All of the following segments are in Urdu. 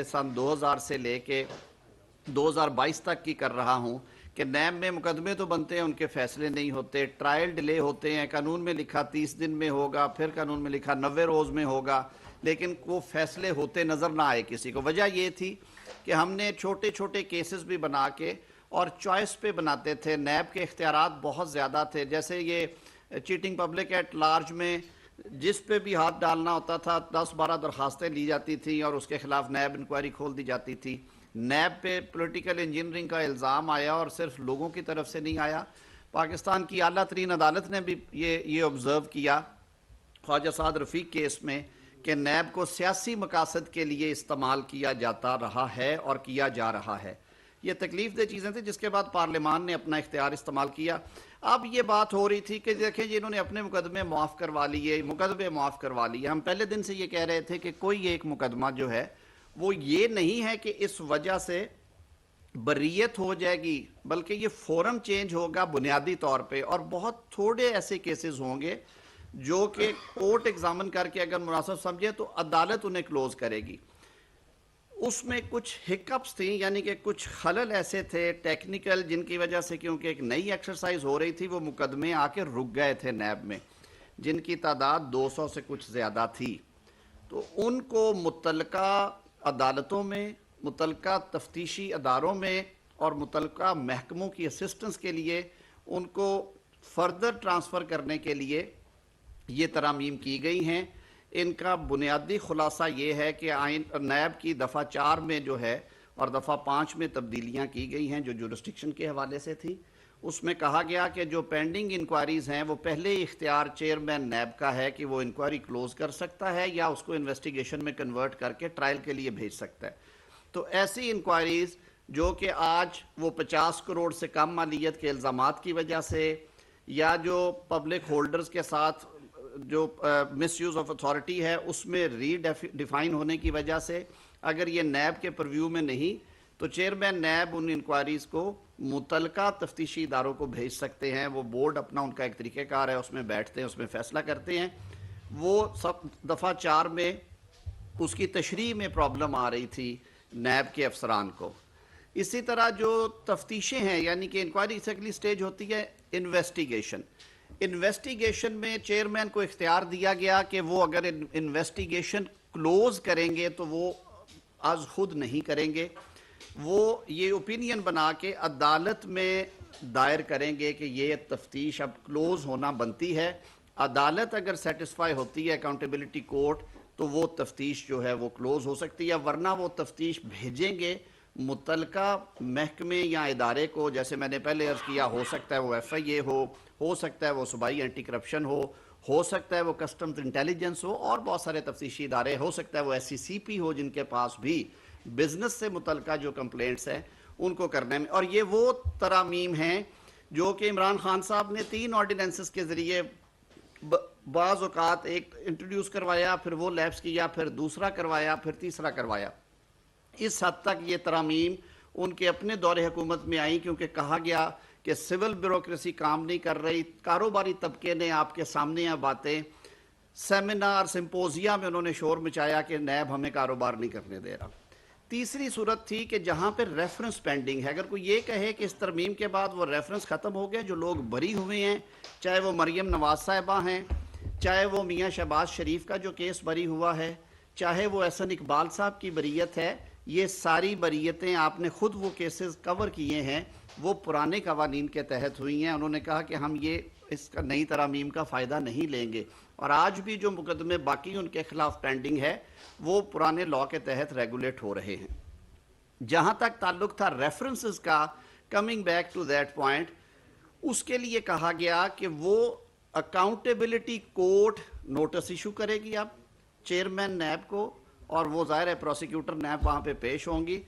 سن 2000 سے لے کے 2022 تک کی کر رہا ہوں کہ نیب میں مقدمے تو بنتے ہیں، ان کے فیصلے نہیں ہوتے، ٹرائل ڈیلے ہوتے ہیں، قانون میں لکھا 30 دن میں ہوگا، پھر قانون میں لکھا 90 روز میں ہوگا، لیکن وہ فیصلے ہوتے نظر نہ آئے کسی کو۔ وجہ یہ تھی کہ ہم نے چھوٹے چھوٹے کیسز بھی بنا کے اور چوائس پہ بناتے تھے، نیب کے اختیارات بہت زیادہ تھے، جیسے یہ چیٹنگ پبلک ایٹ لارج میں جس پہ بھی ہاتھ ڈالنا ہوتا تھا 10-12 درخواستیں لی جاتی تھیں اور اس کے خلاف نیب انکوائری کھول دی جاتی تھی۔ نیب پہ پولیٹیکل انجینئرنگ کا الزام آیا اور صرف لوگوں کی طرف سے نہیں آیا، پاکستان کی اعلیٰ ترین عدالت نے بھی یہ آبزرو کیا خواجہ سعد رفیق کیس میں کہ نیب کو سیاسی مقاصد کے لیے استعمال کیا جاتا رہا ہے اور کیا جا رہا ہے۔ یہ تکلیف دہ چیزیں تھیں، جس کے بعد پارلیمان نے اپنا اختیار استعمال کیا۔ اب یہ بات ہو رہی تھی کہ دیکھیں جی انہوں نے اپنے مقدمے معاف کروا لیے۔ ہم پہلے دن سے یہ کہہ رہے تھے کہ کوئی ایک مقدمہ جو ہے وہ یہ نہیں ہے کہ اس وجہ سے بریت ہو جائے گی، بلکہ یہ فورم چینج ہوگا بنیادی طور پہ، اور بہت تھوڑے ایسے کیسز ہوں گے جو کہ کورٹ ایگزامن کر کے اگر مناسب سمجھے تو عدالت انہیں کلوز کرے گی۔ اس میں کچھ ہکپس تھیں، یعنی کہ کچھ خلل ایسے تھے ٹیکنیکل، جن کی وجہ سے کیونکہ ایک نئی ایکسرسائز ہو رہی تھی وہ مقدمے آ کے رک گئے تھے نیب میں، جن کی تعداد 200 سے کچھ زیادہ تھی۔ تو ان کو متعلقہ عدالتوں میں، متعلقہ تفتیشی اداروں میں اور متعلقہ محکموں کی اسسٹنس کے لیے ان کو فردر ٹرانسفر کرنے کے لیے یہ ترامیم کی گئی ہیں۔ ان کا بنیادی خلاصہ یہ ہے کہ نیب کی دفعہ 4 میں جو ہے اور دفعہ 5 میں تبدیلیاں کی گئی ہیں جو جورسڈکشن کے حوالے سے تھی۔ اس میں کہا گیا کہ جو پینڈنگ انکوائریز ہیں وہ پہلے ہی اختیار چیئرمین نیب کا ہے کہ وہ انکوائری کلوز کر سکتا ہے یا اس کو انویسٹیگیشن میں کنورٹ کر کے ٹرائل کے لیے بھیج سکتا ہے۔ تو ایسی انکوائریز جو کہ آج وہ 50 کروڑ سے کم مالیت کے الزامات کی وجہ سے یا جو پبلک ہولڈرز کے ساتھ جو مس یوز آف اتھارٹی ہے اس میں ری ڈیفائن ہونے کی وجہ سے، اگر یہ نیب کے پرویو میں نہیں تو چیئرمین نیب ان انکوائریز کو متعلقہ تفتیشی اداروں کو بھیج سکتے ہیں۔ وہ بورڈ اپنا ان کا ایک طریقہ کار ہے، اس میں بیٹھتے ہیں، اس میں فیصلہ کرتے ہیں۔ وہ سب دفعہ 4 میں اس کی تشریح میں پرابلم آ رہی تھی نیب کے افسران کو۔ اسی طرح جو تفتیشیں ہیں، یعنی کہ انکوائری سے اگلی سٹیج ہوتی ہے انویسٹیگیشن میں چیئرمین کو اختیار دیا گیا کہ وہ اگر انویسٹیگیشن کلوز کریں گے تو وہ از خود نہیں کریں گے، وہ یہ اوپینین بنا کے عدالت میں دائر کریں گے کہ یہ تفتیش اب کلوز ہونا بنتی ہے۔ عدالت اگر سیٹسفائی ہوتی ہے اکاؤنٹیبلٹی کورٹ تو وہ تفتیش جو ہے وہ کلوز ہو سکتی ہے، ورنہ وہ تفتیش بھیجیں گے متعلقہ محکمے یا ادارے کو۔ جیسے میں نے پہلے عرض کیا، ہو سکتا ہے وہ FIA ہو سکتا ہے وہ صوبائی اینٹی کرپشن ہو سکتا ہے وہ کسٹمز انٹیلیجنس ہو، اور بہت سارے تفتیشی ادارے، ہو سکتا ہے وہ SCCP ہو، جن کے پاس بھی بزنس سے متعلقہ جو کمپلینٹس ہیں ان کو کرنے میں۔ اور یہ وہ ترامیم ہیں جو کہ عمران خان صاحب نے 3 آرڈیننسز کے ذریعے بعض اوقات ایک انٹروڈیوس کروایا، پھر وہ لیپس کیا، پھر دوسرا کروایا، پھر تیسرا کروایا۔ اس حد تک یہ ترامیم ان کے اپنے دور حکومت میں آئیں، کیونکہ کہا گیا کہ سول بیوروکریسی کام نہیں کر رہی، کاروباری طبقے نے آپ کے سامنے باتیں، سیمینار سمپوزیا میں انہوں نے شور مچایا کہ نیب ہمیں کاروبار نہیں کرنے دے رہا۔ تیسری صورت تھی کہ جہاں پہ ریفرنس پینڈنگ ہے، اگر کوئی یہ کہے کہ اس ترمیم کے بعد وہ ریفرنس ختم ہو گیا، جو لوگ بری ہوئے ہیں، چاہے وہ مریم نواز صاحبہ ہیں، چاہے وہ میاں شہباز شریف کا جو کیس بری ہوا ہے، چاہے وہ احسن اقبال صاحب کی بریت ہے، یہ ساری بریتیں آپ نے خود وہ کیسز کور کیے ہیں، وہ پرانے قوانین کے تحت ہوئی ہیں۔ انہوں نے کہا کہ ہم یہ اس کا نئی ترامیم کا فائدہ نہیں لیں گے، اور آج بھی جو مقدمے باقی ان کے خلاف پینڈنگ ہے وہ پرانے لاء کے تحت ریگولیٹ ہو رہے ہیں۔ جہاں تک تعلق تھا ریفرنسز کا، coming back to that point, اس کے لیے کہا گیا کہ وہ اکاؤنٹیبلٹی کورٹ نوٹس ایشو کرے گی اب چیئرمین نیب کو، اور وہ ظاہر ہے پروسیکیوٹر نیب وہاں پہ پیش ہوں گی،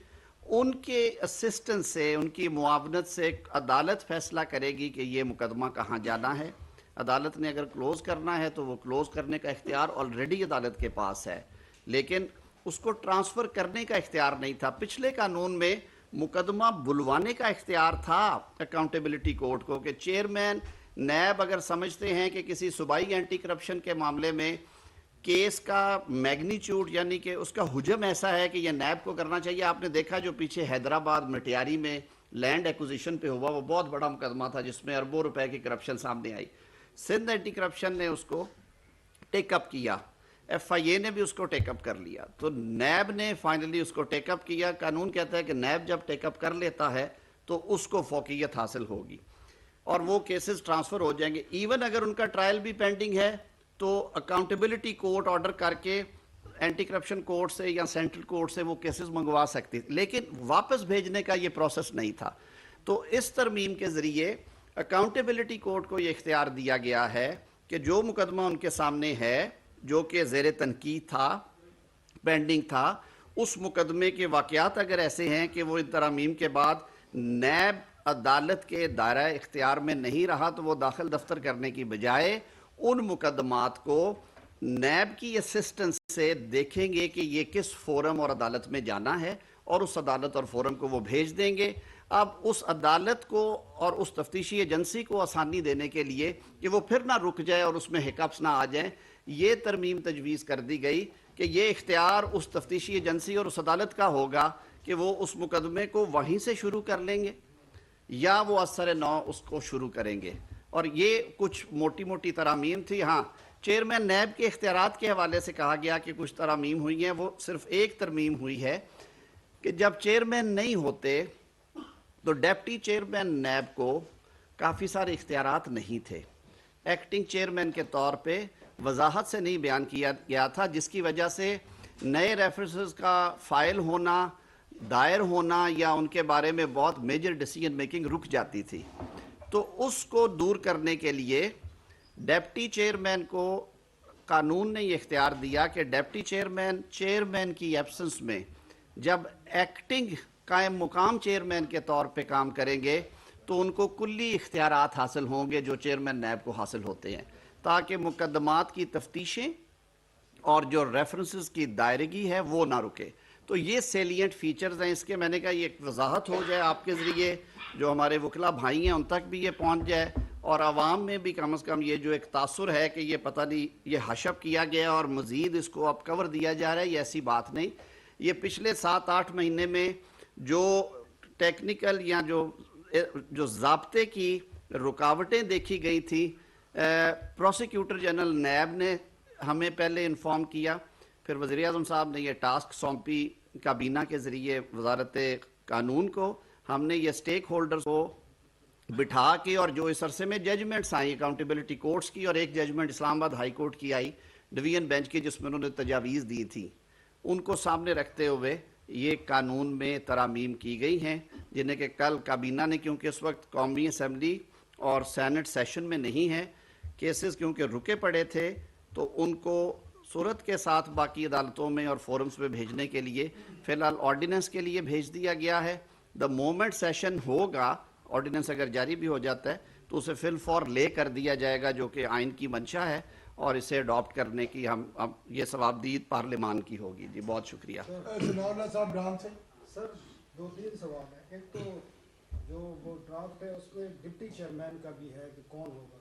ان کے اسسٹنس سے، ان کی معاونت سے عدالت فیصلہ کرے گی کہ یہ مقدمہ کہاں جانا ہے۔ عدالت نے اگر کلوز کرنا ہے تو وہ کلوز کرنے کا اختیار آلریڈی عدالت کے پاس ہے، لیکن اس کو ٹرانسفر کرنے کا اختیار نہیں تھا۔ پچھلے قانون میں مقدمہ بلوانے کا اختیار تھا اکاؤنٹیبلٹی کورٹ کو، کہ چیئرمین نیب اگر سمجھتے ہیں کہ کسی صوبائی اینٹی کرپشن کے معاملے میں کیس کا میگنیچیوڈ یعنی کہ اس کا حجم ایسا ہے کہ یہ نیب کو کرنا چاہیے. آپ نے دیکھا جو پیچھے حیدرآباد مٹیاری میں لینڈ ایکوزیشن پہ ہوا, وہ بہت بڑا مقدمہ تھا جس میں اربوں روپے کی کرپشن سامنے آئی. سندھ اینٹی کرپشن نے اس کو ٹیک اپ کیا, ایف آئی اے نے بھی اس کو ٹیک اپ کر لیا, تو نیب نے فائنلی اس کو ٹیک اپ کیا. قانون کہتا ہے کہ نیب جب ٹیک اپ کر لیتا ہے تو اس کو فوقیت حاصل ہوگی اور وہ کیسز ٹرانسفر ہو جائیں گے. ایون اگر ان کا ٹرائل بھی پینڈنگ ہے تو اکاؤنٹیبلٹی کورٹ آرڈر کر کے اینٹی کرپشن کورٹ سے یا سینٹرل کورٹ سے وہ کیسز منگوا سکتی, لیکن واپس بھیجنے کا یہ پروسیس نہیں تھا. تو اس ترمیم کے ذریعے اکاؤنٹیبلٹی کورٹ کو یہ اختیار دیا گیا ہے کہ جو مقدمہ ان کے سامنے ہے جو کہ زیر تنقید تھا, پینڈنگ تھا, اس مقدمے کے واقعات اگر ایسے ہیں کہ وہ ان ترامیم کے بعد نیب عدالت کے دائرہ اختیار میں نہیں رہا تو وہ داخل دفتر کرنے کی بجائے ان مقدمات کو نیب کی اسسٹنس سے دیکھیں گے کہ یہ کس فورم اور عدالت میں جانا ہے اور اس عدالت اور فورم کو وہ بھیج دیں گے. اب اس عدالت کو اور اس تفتیشی ایجنسی کو آسانی دینے کے لیے کہ وہ پھر نہ رک جائے اور اس میں ہکپس نہ آ جائیں, یہ ترمیم تجویز کر دی گئی کہ یہ اختیار اس تفتیشی ایجنسی اور اس عدالت کا ہوگا کہ وہ اس مقدمے کو وہیں سے شروع کر لیں گے یا وہ اثر نو اس کو شروع کریں گے. اور یہ کچھ موٹی موٹی ترامیم تھی. ہاں, چیئرمین نیب کے اختیارات کے حوالے سے کہا گیا کہ کچھ ترامیم ہوئی ہیں, وہ صرف ایک ترمیم ہوئی ہے کہ جب چیئرمین نہیں ہوتے تو ڈیپٹی چیئرمین نیب کو کافی سارے اختیارات نہیں تھے. ایکٹنگ چیئرمین کے طور پہ وضاحت سے نہیں بیان کیا گیا تھا, جس کی وجہ سے نئے ریفرنسز کا فائل ہونا, دائر ہونا یا ان کے بارے میں بہت میجر ڈیسیجن میکنگ رک جاتی تھی. تو اس کو دور کرنے کے لیے ڈیپٹی چیئرمین کو قانون نے یہ اختیار دیا کہ ڈیپٹی چیئرمین کی ایبسنس میں جب ایکٹنگ قائم مقام چیئرمین کے طور پہ کام کریں گے تو ان کو کلی اختیارات حاصل ہوں گے جو چیئرمین نیب کو حاصل ہوتے ہیں, تاکہ مقدمات کی تفتیشیں اور جو ریفرنسز کی دائرگی ہے وہ نہ رکے. تو یہ سیلینٹ فیچرز ہیں اس کے. میں نے کہا یہ ایک وضاحت ہو جائے آپ کے ذریعے, جو ہمارے وکلا بھائی ہیں ان تک بھی یہ پہنچ جائے اور عوام میں بھی کم از کم یہ جو ایک تاثر ہے کہ یہ پتہ نہیں یہ حشب کیا گیا اور مزید اس کو اب کور دیا جا رہا ہے, یہ ایسی بات نہیں. یہ پچھلے 7-8 مہینے میں جو ٹیکنیکل یا جو ضابطے کی رکاوٹیں دیکھی گئی تھی, پروسیکیوٹر جنرل نیب نے ہمیں پہلے انفارم کیا, پھر وزیر اعظم صاحب نے یہ ٹاسک سونپی کابینہ کے ذریعے وزارت قانون کو. ہم نے یہ سٹیک ہولڈرز کو بٹھا کے اور جو اس عرصے میں ججمنٹس آئیں اکاؤنٹیبلٹی کورٹس کی, اور ایک ججمنٹ اسلام آباد ہائی کورٹ کی آئی ڈویژن بینچ کی جس میں انہوں نے تجاویز دی تھی, ان کو سامنے رکھتے ہوئے یہ قانون میں ترامیم کی گئی ہیں جنہیں کہ کل کابینہ نے, کیونکہ اس وقت قومی اسمبلی اور سینٹ سیشن میں نہیں ہے, کیسز کیونکہ رکے پڑے تھے, تو ان کو صورت کے ساتھ باقی عدالتوں میں اور فورمز میں بھیجنے کے لیے فی الحال آرڈیننس کے لیے بھیج دیا گیا ہے. دا مومنٹ سیشن ہوگا, آرڈیننس اگر جاری بھی ہو جاتا ہے تو اسے فی الفور لے کر دیا جائے گا, جو کہ آئین کی منشا ہے, اور اسے اڈاپٹ کرنے کی ہم اب یہ ثوابدید پارلیمان کی ہوگی. جی بہت شکریہ. صاحب ڈرام سے سر 2-3 سوال ہیں. ایک تو جو وہ ڈرافٹ ہے اس میں ڈپٹی چیئرمین کا بھی ہے کہ کون ہوگا,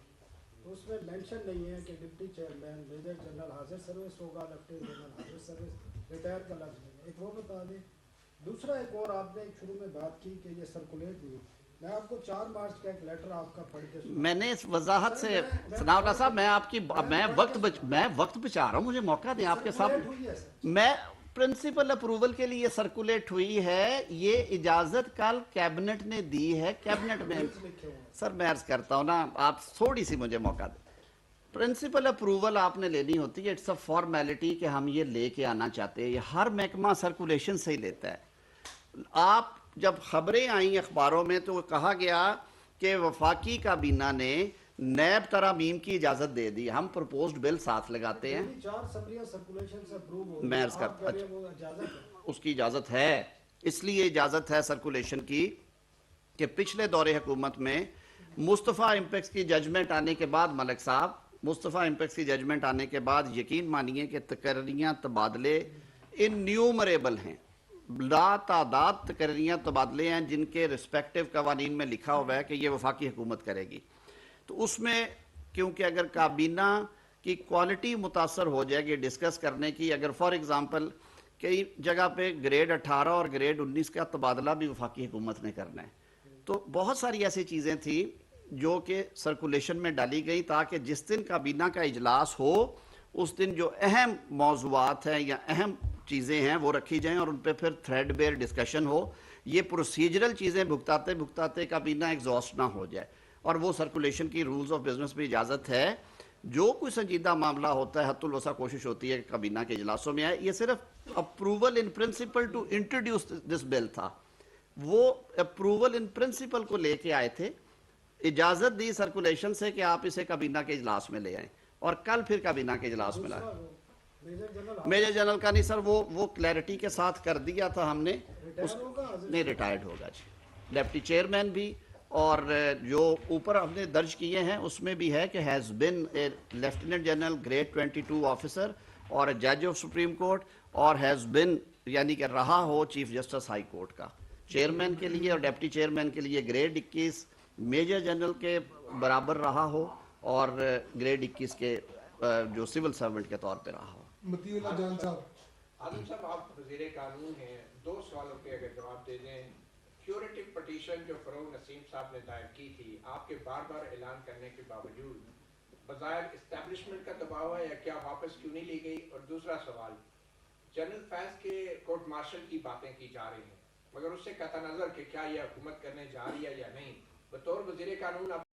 تو اس میں مینشن نہیں ہے کہ ڈپٹی چیئرمین میجر جنرل حاضر سروس ہوگا, لیفٹیننٹ جنرل حاضر سروس, ریٹائر کا لفظ نہیں ہے. ایک وہ بتا دیں. دوسرا ایک اور آپ نے شروع میں بات کی کہ یہ سرکولیٹ ہوئی, میں آپ کو 4 مارچ کا ایک لیٹر آپ کا پڑھ کے میں نے اس وضاحت سے ثناء اللہ صاحب میں وقت بچا رہا ہوں, مجھے موقع دیں آپ کے ساتھ. میں پرنسپل اپروول کے لیے سرکولیٹ ہوئی ہے, یہ اجازت کل کیبنٹ نے دی ہے. کیبنٹ میں سر میں عرض کرتا ہوں نا, آپ تھوڑی سی مجھے موقع دیں. پرنسپل اپروول آپ نے لینی ہوتی ہے, اٹس اے فارمیلٹی کہ ہم یہ لے کے آنا چاہتے ہیں, یہ ہر محکمہ سرکولیشن سے ہی لیتا ہے. آپ جب خبریں آئیں اخباروں میں تو کہا گیا کہ وفاقی کابینہ نے نیب ترامیم کی اجازت دے دی, ہم پرپوزڈ بل ساتھ لگاتے ہیں. میں عرض کرتا اس کی اجازت ہے, اس لیے اجازت ہے سرکولیشن کی کہ پچھلے دور حکومت میں مصطفیٰ امپیکس کی ججمنٹ آنے کے بعد, ملک صاحب مصطفیٰ امپیکس کی ججمنٹ آنے کے بعد یقین مانیے کہ تقرریاں تبادلے انیومریبل ہیں, لا تعداد تقرریاں تبادلے ہیں جن کے رسپیکٹو قوانین میں لکھا ہوا ہے کہ یہ وفاقی حکومت کرے گی. تو اس میں کیونکہ اگر کابینہ کی کوالٹی متاثر ہو جائے گی ڈسکس کرنے کی. اگر فار ایگزامپل کئی جگہ پہ گریڈ 18 اور گریڈ 19 کا تبادلہ بھی وفاقی حکومت نے کرنا ہے, تو بہت ساری ایسی چیزیں تھیں جو کہ سرکولیشن میں ڈالی گئی تاکہ جس دن کابینہ کا اجلاس ہو اس دن جو اہم موضوعات ہیں یا اہم چیزیں ہیں وہ رکھی جائیں اور ان پہ پھر تھریڈ بیئر ڈسکشن ہو. یہ پروسیجرل چیزیں بھگتاتے بھگتاتے کابینہ ایگزاسٹ نہ ہو جائے, اور وہ سرکولیشن کی رولز آف بزنس میں اجازت ہے. جو کوئی سنجیدہ معاملہ ہوتا ہے حت الوسع کوشش ہوتی ہے کہ کابینہ کے اجلاسوں میں آئے. یہ صرف approval in principle to introduce this bill تھا, وہ اپروول ان پرنسپل کو لے کے آئے تھے, اجازت دی سرکولیشن سے کہ آپ اسے کابینہ کے اجلاس میں لے آئیں, اور کل پھر کابینہ کے اجلاس میں لائیں. میجر جنرل کا نہیں سر, وہ کلیئرٹی کے ساتھ کر دیا تھا ہم نے. نہیں ریٹائرڈ ہوگا جی, ڈپٹی چیئرمین بھی, اور جو اوپر ہم نے درج کیے ہیں اس میں بھی ہے کہ has been a lieutenant general grade 22 officer اور جج آف سپریم کورٹ, اور ہیز بن یعنی کہ رہا ہو چیف جسٹس ہائی کورٹ کا. چیئرمین کے لیے اور ڈپٹی چیئرمین کے لیے گریڈ 21 میجر جنرل کے برابر رہا ہو, اور گریڈ 21 کے جو سول سرونٹ کے طور پہ رہا ہو. مطیع اللہ جان صاحب. عالم صاحب آپ وزیر قانون ہیں, 2 سوالوں کے اگر جواب دے دیں. کیوریٹو پٹیشن جو فروغ نسیم صاحب نے دائر کی تھی, آپ کے بار بار اعلان کرنے کے باوجود بظاہر اسٹیبلشمنٹ کا دباؤ ہے یا کیا واپس کیوں نہیں لی گئی؟ اور دوسرا سوال, جنرل فیض کے کورٹ مارشل کی باتیں کی جا رہی ہیں, مگر اس سے قطع نظر کہ کیا یہ حکومت کرنے جا رہی ہے یا نہیں, بطور وزیر قانون آپ